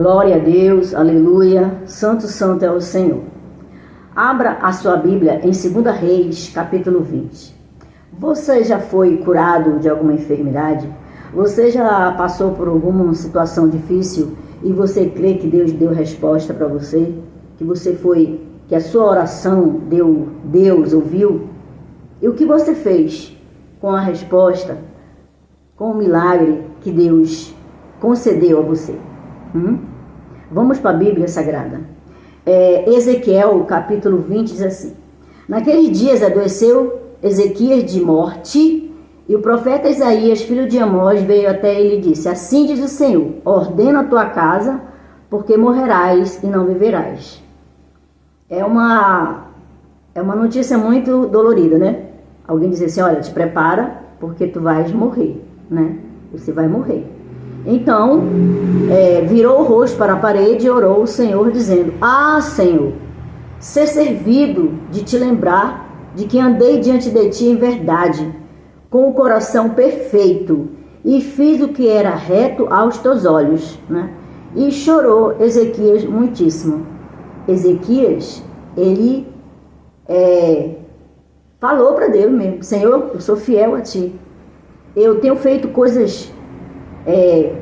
Glória a Deus, aleluia, santo, santo é o Senhor. Abra a sua Bíblia em 2 Reis, capítulo 20. Você já foi curado de alguma enfermidade? Você já passou por alguma situação difícil e você crê que Deus deu resposta para você? Que a sua oração Deus ouviu? E o que você fez com a resposta, com o milagre que Deus concedeu a você? Vamos para a Bíblia Sagrada. Ezequiel, capítulo 20, diz assim: Naqueles dias adoeceu Ezequias de morte, e o profeta Isaías, filho de Amós, veio até ele e disse: Assim diz o Senhor, ordena a tua casa, porque morrerás e não viverás. É uma notícia muito dolorida, né? Alguém diz assim: olha, te prepara, porque tu vais morrer, né? Você vai morrer. Então, virou o rosto para a parede e orou o Senhor, dizendo: Ah, Senhor, ser servido de te lembrar de que andei diante de ti em verdade, com o coração perfeito, e fiz o que era reto aos teus olhos, né? E chorou Ezequias muitíssimo. Ezequias, ele falou para Deus mesmo: Senhor, eu sou fiel a ti, eu tenho feito coisas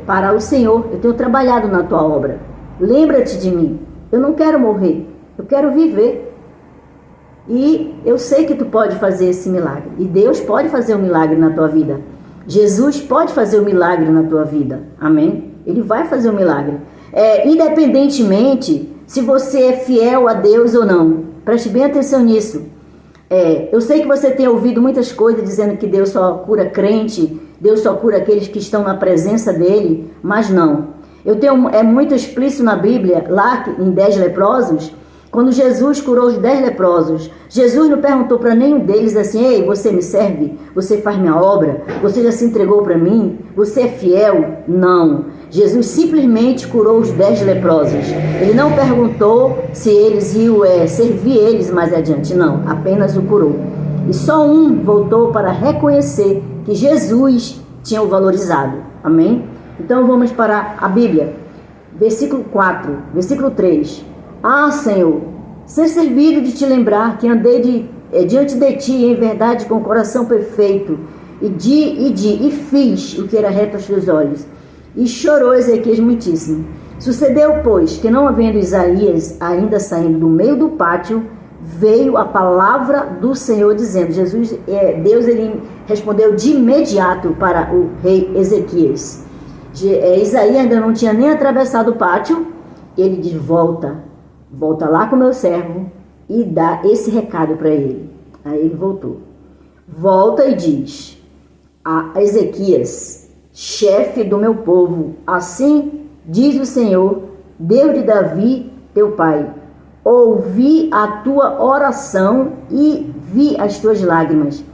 para o Senhor, eu tenho trabalhado na tua obra, lembra-te de mim, eu não quero morrer, eu quero viver, e eu sei que tu pode fazer esse milagre, e Deus pode fazer um milagre na tua vida, Jesus pode fazer um milagre na tua vida, amém? Ele vai fazer um milagre, independentemente se você é fiel a Deus ou não, preste bem atenção nisso. Eu sei que você tem ouvido muitas coisas dizendo que Deus só cura crente, Deus só cura aqueles que estão na presença dele, mas não. É muito explícito na Bíblia, lá em 10 leprosos, quando Jesus curou os 10 leprosos, Jesus não perguntou para nenhum deles assim: ei, você me serve? Você faz minha obra? Você já se entregou para mim? Você é fiel? Não. Jesus simplesmente curou os 10 leprosos. Ele não perguntou se eles iam servir eles mais adiante, não. Apenas o curou. E só um voltou para reconhecer que Jesus tinha o valorizado. Amém? Então vamos para a Bíblia. Versículo 4, versículo 3. Ah, Senhor, ser servido de te lembrar que andei diante de ti em verdade com o coração perfeito e fiz o que era reto aos teus olhos. E chorou Ezequias muitíssimo. Sucedeu, pois, que não havendo Isaías ainda saindo do meio do pátio, veio a palavra do Senhor dizendo: Deus ele respondeu de imediato para o rei Ezequias. Isaías ainda não tinha nem atravessado o pátio. Ele diz: volta lá com o meu servo e dá esse recado para ele. Aí ele voltou. Volta e diz a Ezequias: chefe do meu povo, assim diz o Senhor, Deus de Davi, teu pai: ouvi a tua oração e vi as tuas lágrimas.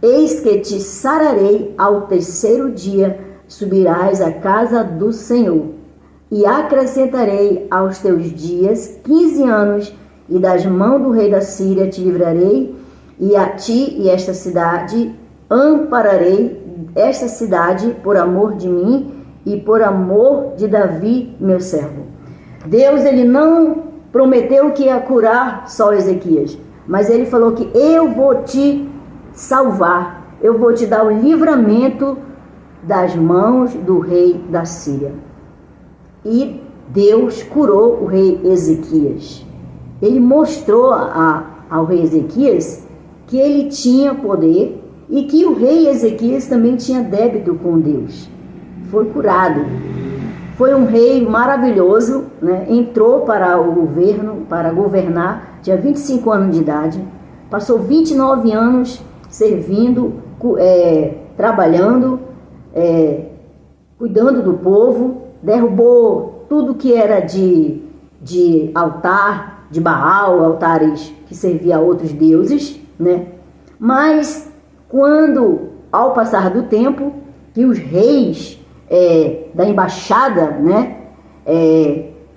Eis que te sararei ao terceiro dia, subirás à casa do Senhor, e acrescentarei aos teus dias 15 anos, e das mãos do rei da Síria te livrarei, e a ti e esta cidade ampararei, esta cidade por amor de mim e por amor de Davi, meu servo. Deus, ele não prometeu que ia curar só Ezequias, mas ele falou que eu vou te salvar, eu vou te dar o livramento das mãos do rei da Síria. E Deus curou o rei Ezequias. Ele mostrou ao rei Ezequias que ele tinha poder e que o rei Ezequias também tinha débito com Deus. Foi curado. Foi um rei maravilhoso, né? Entrou para o governo, para governar, tinha 25 anos de idade, passou 29 anos servindo, trabalhando, cuidando do povo, derrubou tudo que era de altar, de Baal, altares que serviam a outros deuses, né? Mas quando, ao passar do tempo, que os reis da embaixada, né?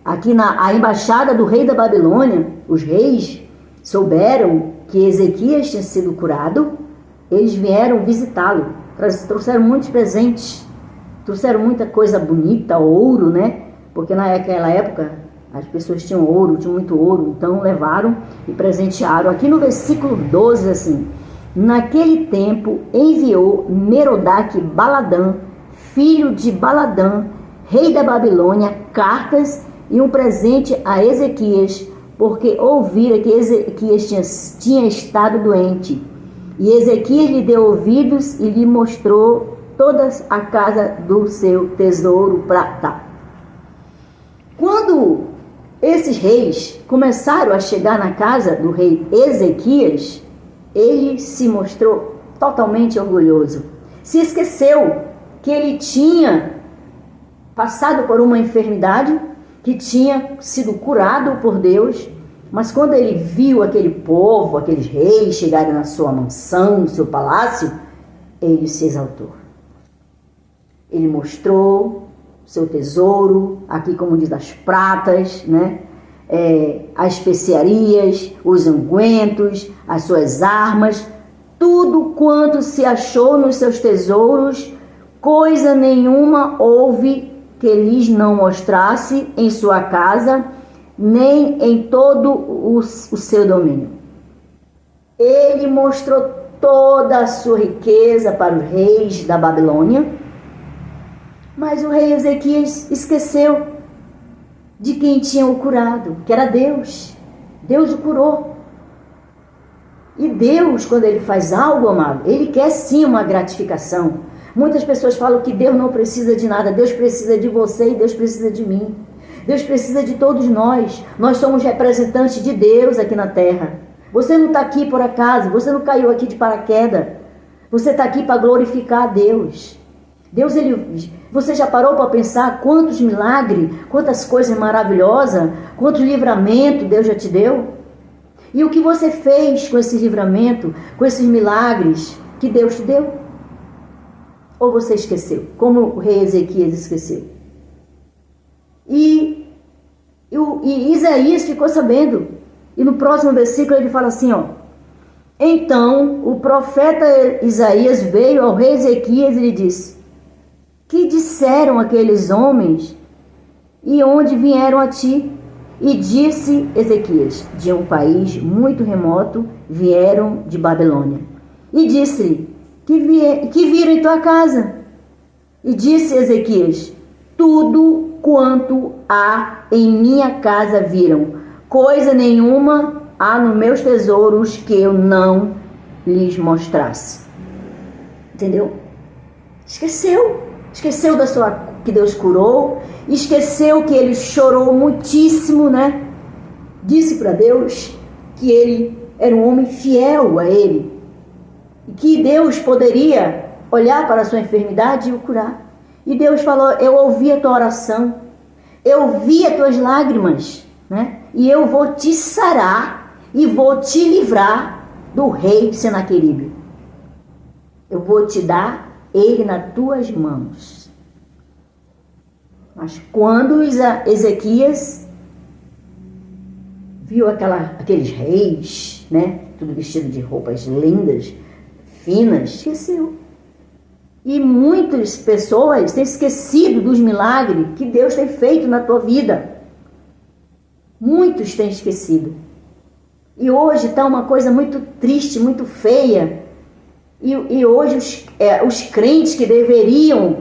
A embaixada do rei da Babilônia, os reis souberam que Ezequias tinha sido curado, eles vieram visitá-lo, trouxeram muitos presentes, trouxeram muita coisa bonita, ouro, né? porque naquela época as pessoas tinham ouro, tinham muito ouro, então levaram e presentearam. Aqui no versículo 12, assim: naquele tempo enviou Merodach-Baladã, filho de Baladã, rei da Babilônia, cartas e um presente a Ezequias, porque ouvira que Ezequias tinha estado doente. E Ezequias lhe deu ouvidos e lhe mostrou toda a casa do seu tesouro prata. Quando esses reis começaram a chegar na casa do rei Ezequias, ele se mostrou totalmente orgulhoso. Se esqueceu que ele tinha passado por uma enfermidade, que tinha sido curado por Deus, mas quando ele viu aquele povo, aqueles reis chegarem na sua mansão, no seu palácio, ele se exaltou. Ele mostrou seu tesouro, aqui como diz, as pratas, né? As especiarias, os ungüentos, as suas armas, tudo quanto se achou nos seus tesouros, coisa nenhuma houve que lhes não mostrasse em sua casa, nem em todo o seu domínio. Ele mostrou toda a sua riqueza para os reis da Babilônia, mas o rei Ezequias esqueceu de quem tinha o curado, que era Deus. Deus o curou. E Deus, quando ele faz algo, amado, ele quer sim uma gratificação. Muitas pessoas falam que Deus não precisa de nada. Deus precisa de você e Deus precisa de mim. Deus precisa de todos nós. Nós somos representantes de Deus aqui na terra. Você não está aqui por acaso. Você não caiu aqui de paraquedas. Você está aqui para glorificar a Deus. Você já parou para pensar quantos milagres, quantas coisas maravilhosas, quanto livramento Deus já te deu? E o que você fez com esse livramento, com esses milagres que Deus te deu? Ou você esqueceu, como o rei Ezequias esqueceu? E Isaías ficou sabendo. E no próximo versículo ele fala assim, ó: então o profeta Isaías veio ao rei Ezequias e lhe disse: que disseram aqueles homens e onde vieram a ti? E disse Ezequias: de um país muito remoto vieram de Babilônia. E disse-lhe: que viram em tua casa? E disse Ezequias: tudo quanto há em minha casa viram, coisa nenhuma há nos meus tesouros que eu não lhes mostrasse. Entendeu? Esqueceu da sua, que Deus curou, esqueceu que ele chorou muitíssimo, né? Disse para Deus que ele era um homem fiel a ele, e que Deus poderia olhar para a sua enfermidade e o curar. E Deus falou: eu ouvi a tua oração, eu vi as tuas lágrimas, né? E eu vou te sarar e vou te livrar do rei Senaqueribe. Eu vou te dar ele nas tuas mãos. Mas quando Ezequias viu aqueles reis, né, tudo vestido de roupas lindas, finas, esqueceu. E muitas pessoas têm esquecido dos milagres que Deus tem feito na tua vida. Muitos têm esquecido. E hoje está uma coisa muito triste, muito feia. E hoje os crentes que deveriam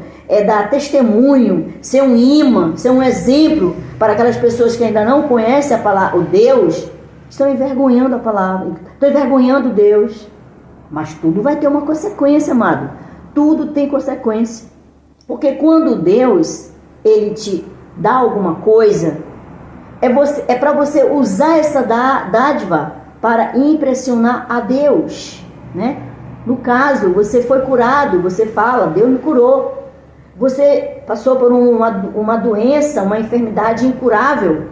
dar testemunho, ser um imã, ser um exemplo para aquelas pessoas que ainda não conhecem a palavra, o Deus, estão envergonhando a palavra, estão envergonhando Deus. Mas tudo vai ter uma consequência, amado. Tudo tem consequência. Porque quando Deus, ele te dá alguma coisa, é para você usar essa dádiva para impressionar a Deus, né? No caso, você foi curado, você fala: Deus me curou. Você passou por uma doença, uma enfermidade incurável.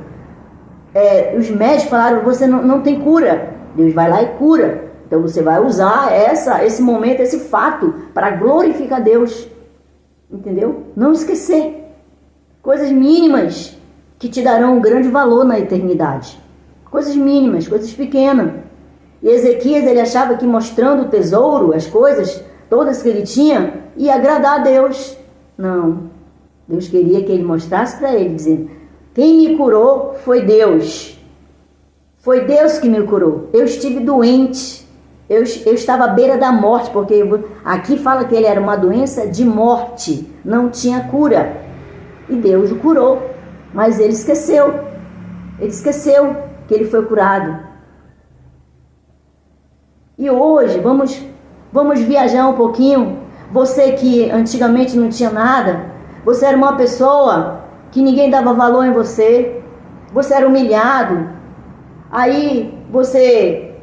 Os médicos falaram: você não tem cura. Deus vai lá e cura. Então você vai usar esse momento, esse fato, para glorificar Deus. Entendeu? Não esquecer. Coisas mínimas que te darão um grande valor na eternidade. Coisas mínimas, coisas pequenas. E Ezequias, ele achava que mostrando o tesouro, as coisas todas que ele tinha, ia agradar a Deus. Não. Deus queria que ele mostrasse para ele, dizendo: quem me curou foi Deus. Foi Deus que me curou. Eu estive doente. Eu estava à beira da morte, porque aqui fala que ele era uma doença de morte. Não tinha cura. E Deus o curou. Mas ele esqueceu. Ele esqueceu que ele foi curado. E hoje, vamos viajar um pouquinho. Você que antigamente não tinha nada, você era uma pessoa que ninguém dava valor em você, você era humilhado, aí você,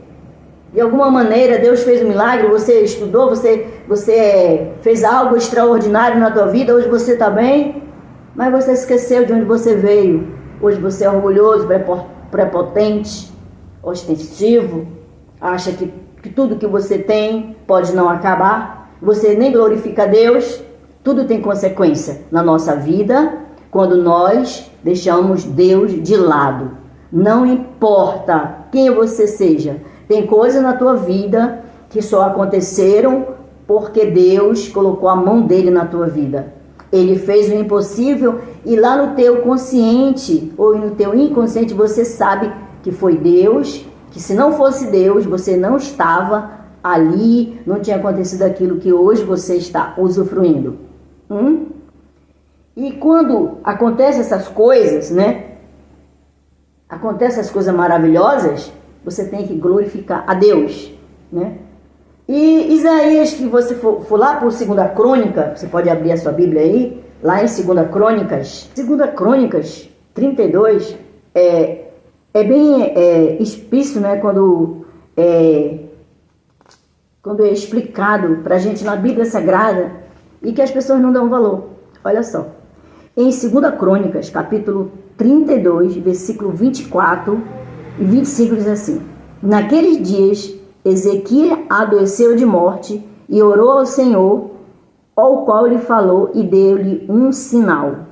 de alguma maneira, Deus fez um milagre, você estudou, você fez algo extraordinário na tua vida, hoje você está bem, mas você esqueceu de onde você veio. Hoje você é orgulhoso, prepotente, ostensivo, acha que tudo que você tem pode não acabar. Você nem glorifica a Deus. Tudo tem consequência na nossa vida quando nós deixamos Deus de lado. Não importa quem você seja, tem coisas na tua vida que só aconteceram porque Deus colocou a mão dele na tua vida. Ele fez o impossível e lá no teu consciente ou no teu inconsciente você sabe que foi Deus, que se não fosse Deus você não estava ali, não tinha acontecido aquilo que hoje você está usufruindo. E quando acontecem essas coisas, né? Acontecem as coisas maravilhosas, você tem que glorificar a Deus, né? E Isaías, que você for lá por 2 Crônica, você pode abrir a sua Bíblia aí, lá em 2 Crônicas, 2 Crônicas 32, é bem explícito, né? Quando é explicado para a gente na Bíblia Sagrada e que as pessoas não dão valor. Olha só, em 2 Crônicas, capítulo 32, versículo 24 e 25 diz assim: naqueles dias Ezequias adoeceu de morte e orou ao Senhor, ao qual lhe falou e deu-lhe um sinal.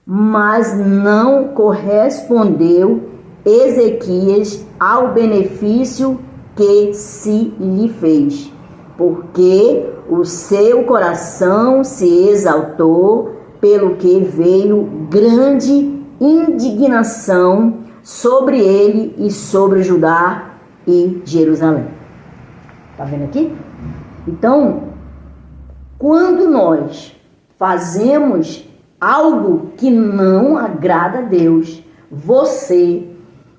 Mas não correspondeu Ezequias ao benefício que se lhe fez, porque o seu coração se exaltou, pelo que veio grande indignação sobre ele e sobre Judá e Jerusalém. Tá vendo aqui? Então, quando nós fazemos algo que não agrada a Deus, você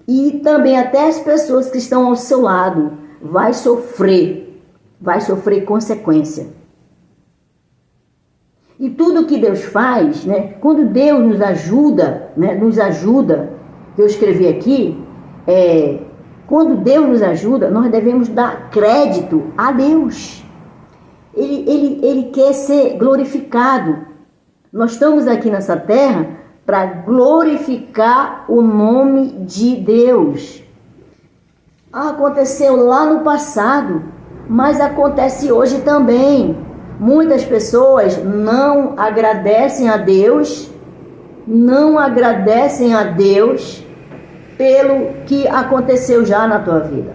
e também até as pessoas que estão ao seu lado vai sofrer consequência. E tudo que Deus faz, né? Quando Deus nos ajuda, né? Eu escrevi aqui, quando Deus nos ajuda, nós devemos dar crédito a Deus. Ele quer ser glorificado. Nós estamos aqui nessa terra para glorificar o nome de Deus. Aconteceu lá no passado, mas acontece hoje também. Muitas pessoas não agradecem a Deus pelo que aconteceu já na tua vida.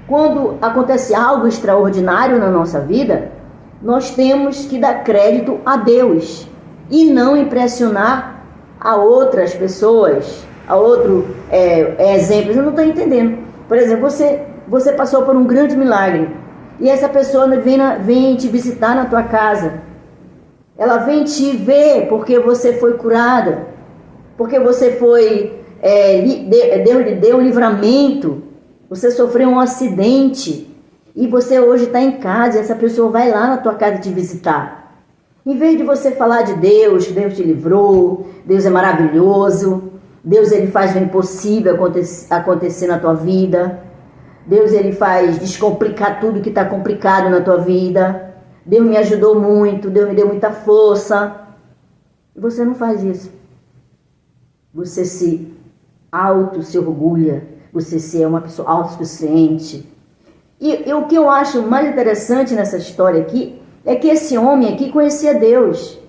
Quando acontece algo extraordinário na nossa vida, nós temos que dar crédito a Deus e não impressionar a outras pessoas, a outro exemplos. Eu não estou entendendo. Por exemplo, você passou por um grande milagre e essa pessoa vem te visitar na tua casa. Ela vem te ver porque você foi curada, porque você foi Deus lhe deu um livramento, você sofreu um acidente e você hoje está em casa e essa pessoa vai lá na tua casa te visitar. Em vez de você falar de Deus, que Deus te livrou, Deus é maravilhoso, Deus ele faz o impossível acontecer na tua vida, Deus ele faz descomplicar tudo que está complicado na tua vida, Deus me ajudou muito, Deus me deu muita força. Você não faz isso. Você se orgulha, você é uma pessoa autossuficiente. E o que eu acho mais interessante nessa história aqui é que esse homem aqui conhecia Deus.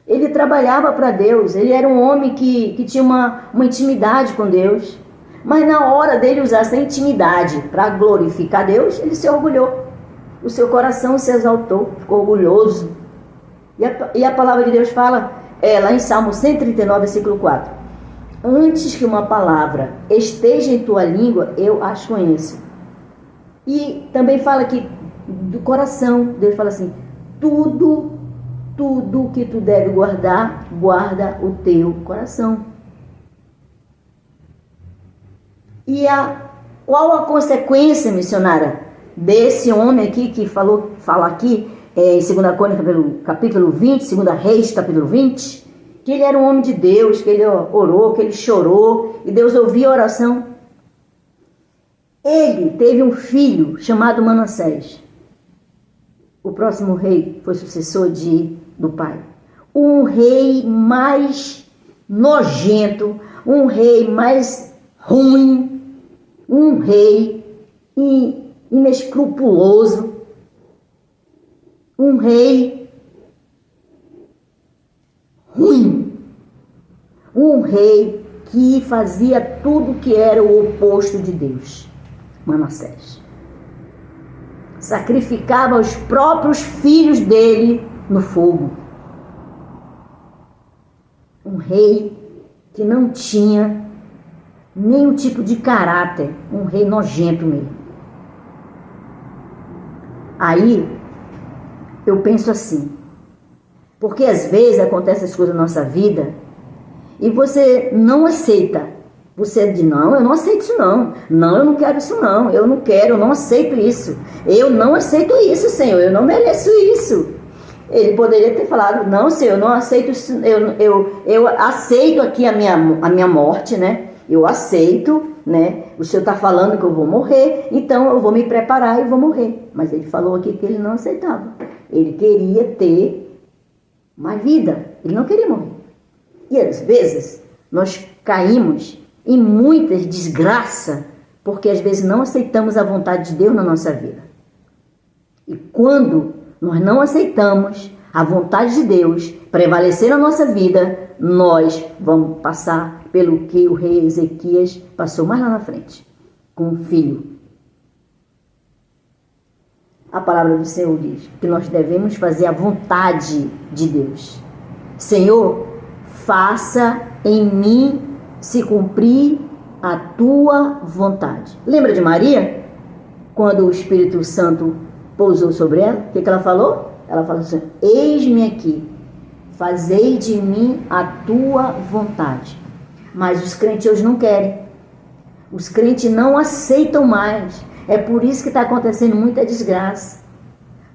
Ele trabalhava para Deus, ele era um homem que tinha uma intimidade com Deus. Mas na hora dele usar essa intimidade para glorificar Deus, ele se orgulhou. O seu coração se exaltou, ficou orgulhoso. E a palavra de Deus fala, lá em Salmo 139, versículo 4. Antes que uma palavra esteja em tua língua, eu as conheço. E também fala que do coração, Deus fala assim, tudo que tu deve guardar, guarda o teu coração. E qual a consequência, missionária, desse homem aqui que fala aqui, em 2 Crônicas, capítulo 20, 2 Reis, capítulo 20, que ele era um homem de Deus, que ele orou, que ele chorou, e Deus ouvia a oração. Ele teve um filho chamado Manassés. O próximo rei foi sucessor do pai. Um rei mais nojento, um rei mais ruim, um rei inescrupuloso, um rei ruim, um rei que fazia tudo que era o oposto de Deus. Manassés sacrificava os próprios filhos dele no fogo. Um rei que não tinha nenhum tipo de caráter, um rei nojento mesmo. Aí eu penso assim, porque às vezes acontecem essas coisas na nossa vida e você não aceita. Você diz, não, eu não aceito isso não. Não, eu não quero isso não. Eu não quero, eu não aceito isso. Eu não aceito isso, Senhor. Eu não mereço isso. Ele poderia ter falado, não, Senhor, eu não aceito isso. Eu aceito aqui a minha morte, né? Eu aceito, né? O Senhor está falando que eu vou morrer, então eu vou me preparar e vou morrer. Mas ele falou aqui que ele não aceitava. Ele queria ter mais vida. Ele não queria morrer. E às vezes nós caímos em muitas desgraças, porque às vezes não aceitamos a vontade de Deus na nossa vida. E quando nós não aceitamos a vontade de Deus prevalecer na nossa vida, nós vamos passar pelo que o rei Ezequias passou mais lá na frente, com um filho. A palavra do Senhor diz que nós devemos fazer a vontade de Deus. Senhor, faça em mim se cumprir a tua vontade. Lembra de Maria? Quando o Espírito Santo pousou sobre ela, o que ela falou? Ela falou assim, eis-me aqui, fazei de mim a tua vontade. Mas os crentes hoje não querem. Os crentes não aceitam mais. É por isso que está acontecendo muita desgraça.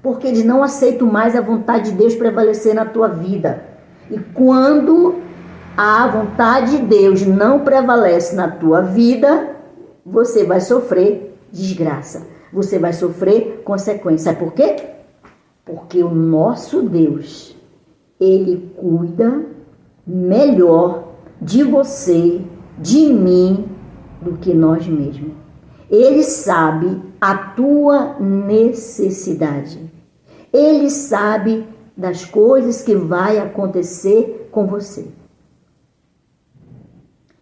Porque eles não aceitam mais a vontade de Deus prevalecer na tua vida. E quando a vontade de Deus não prevalece na tua vida, você vai sofrer desgraça. Você vai sofrer consequências. Sabe por quê? Porque o nosso Deus, Ele cuida melhor de você, de mim, do que nós mesmos. Ele sabe a tua necessidade. Ele sabe das coisas que vai acontecer com você.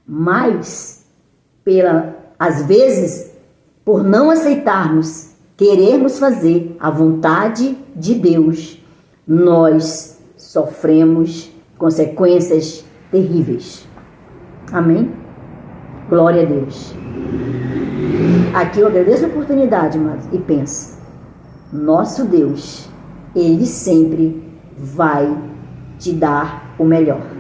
Mas, às vezes, por não aceitarmos, querermos fazer a vontade de Deus, nós sofremos consequências terríveis. Amém? Glória a Deus. Aqui eu agradeço a oportunidade, mas e pensa, nosso Deus, Ele sempre vai te dar o melhor.